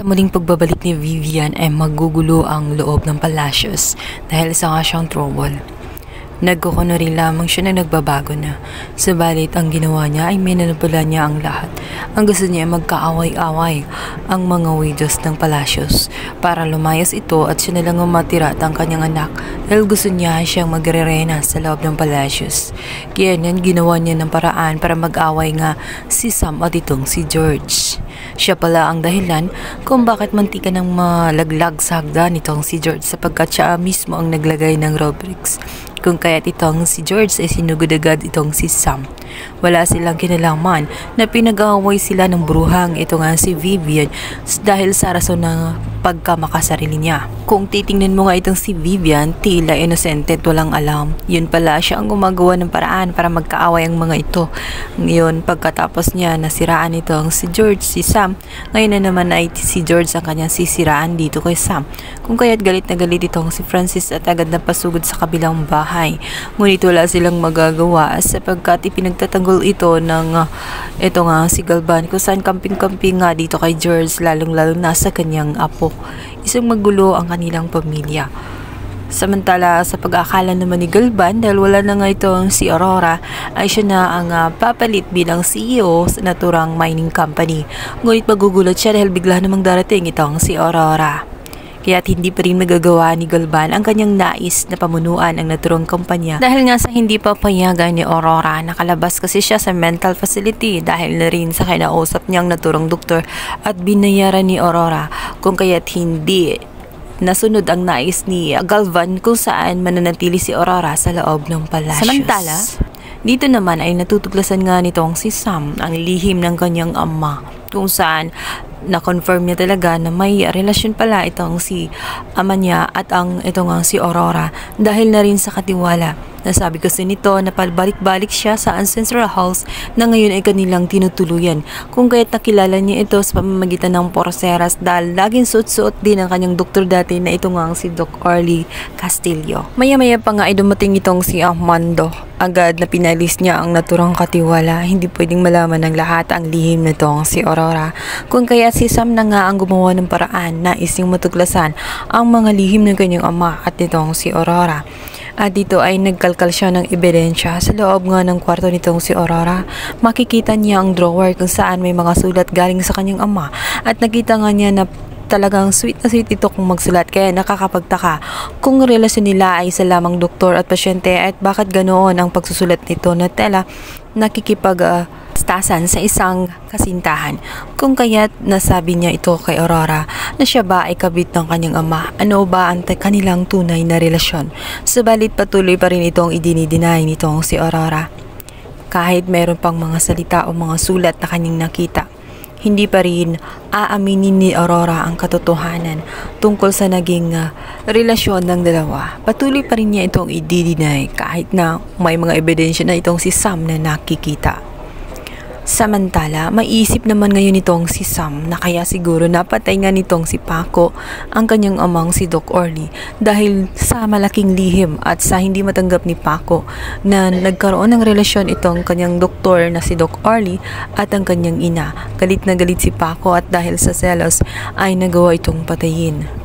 Sa muling pagbabalik ni Vivian ay magugulo ang loob ng Palacios dahil isa nga siyang trouble. Nagkukunwari lamang siya na nagbabago na, subalit ang ginawa niya ay minanipula niya ang lahat. Ang gusto niya ay magkaaway-away ang mga widows ng Palacios para lumayas ito at siya na lang ang matira at ang kanyang anak dahil gusto niya siyang magrerena sa loob ng Palacios. Kaya niyan ginawa niya ng paraan para mag-away nga si Sam at itong si George. Siya pala ang dahilan kung bakit mantika ng malaglag sa hagdan nitong si George sapagkat siya mismo ang naglagay ng rubrics. Kung kaya't itong si George ay sinugod agad itong si Sam. Wala silang kinalaman na pinag-aaway sila ng bruhang ito nga si Vivian dahil sa rason ng pagkamakasarili niya. Kung titingnan mo nga itong si Vivian, tila inosente at walang alam. Yun pala siya ang gumagawa ng paraan para magkaaway ang mga ito. Ngayon, pagkatapos niya nasiraan itong si George, si Sam, ngayon na naman ay si George ang kanyang sisiraan dito kay Sam. Kung kaya't galit na galit itong si Francis at agad na pasugod sa kabilang bahay. Ngunit wala silang magagawa sapagkat ipinagtatanggol ito ng ito nga si Galvan kung saan kamping-kamping nga dito kay George lalong-lalo na sa kanyang apo. Isang magulo ang kanilang pamilya. Samantala sa pag-akala naman ni Galvan dahil wala na nga itong si Aurora ay siya na ang papalit bilang CEO sa naturang mining company. Ngunit magugulat siya dahil bigla namang darating itong si Aurora. Kaya't hindi pa rin magagawa ni Galvan ang kanyang nais na pamunuan ang naturang kumpanya dahil nga sa hindi pa payagan ni Aurora. Nakalabas kasi siya sa mental facility dahil na rin sa kinausap niyang naturang doktor at binayaran ni Aurora kung kaya't hindi nasunod ang nais ni Galvan kung saan mananatili si Aurora sa loob ng Palacios. Samantala, dito naman ay natutuklasan nga nitong si Sam ang lihim ng kanyang ama kung saan na-confirm niya talaga na may relasyon pala itong si ama niya at ang ito nga si Aurora dahil na rin sa katiwala. Nasabi kasi nito na pabalik-balik siya sa ancestral house na ngayon ay kanilang tinutuluyan kung kaya't nakilala niya ito sa pamamagitan ng porceras dahil laging suot-suot din ang kanyang doktor dati na ito nga si Doc Orly Castillo. Maya-maya pa nga ay dumating itong si Armando. Agad na pinalis niya ang naturang katiwala. Hindi pwedeng malaman ng lahat ang lihim nitong si Aurora. Kung kaya si Sam na nga ang gumawa ng paraan na ising matuklasan ang mga lihim ng kanyang ama at nitong si Aurora. At dito ay nagkalkal siya ng ebidensya sa loob nga ng kwarto nitong si Aurora. Makikita niya ang drawer kung saan may mga sulat galing sa kanyang ama at nakita nga niya na talagang sweet na sweet ito kung magsulat kaya nakakapagtaka kung relasyon nila ay isa lamang doktor at pasyente at bakit ganoon ang pagsusulat nito na tela nakikipagstasan sa isang kasintahan. Kung kaya't nasabi niya ito kay Aurora na siya ba ay kabit ng kanyang ama, ano ba ang kanilang tunay na relasyon. Subalit patuloy pa rin itong idinideny nitong si Aurora. Kahit meron pang mga salita o mga sulat na kanyang nakita, hindi pa rin aaminin ni Aurora ang katotohanan tungkol sa naging relasyon ng dalawa. Patuloy pa rin niya itong i-deny kahit na may mga ebidensya na itong si Sam na nakikita. Samantala, maiisip naman ngayon itong si Sam na kaya siguro napatay nga nitong si Paco ang kanyang amang si Doc Orly dahil sa malaking lihim at sa hindi matanggap ni Paco na nagkaroon ng relasyon itong kanyang doktor na si Doc Orly at ang kanyang ina. Galit na galit si Paco at dahil sa selos ay nagawa itong patayin.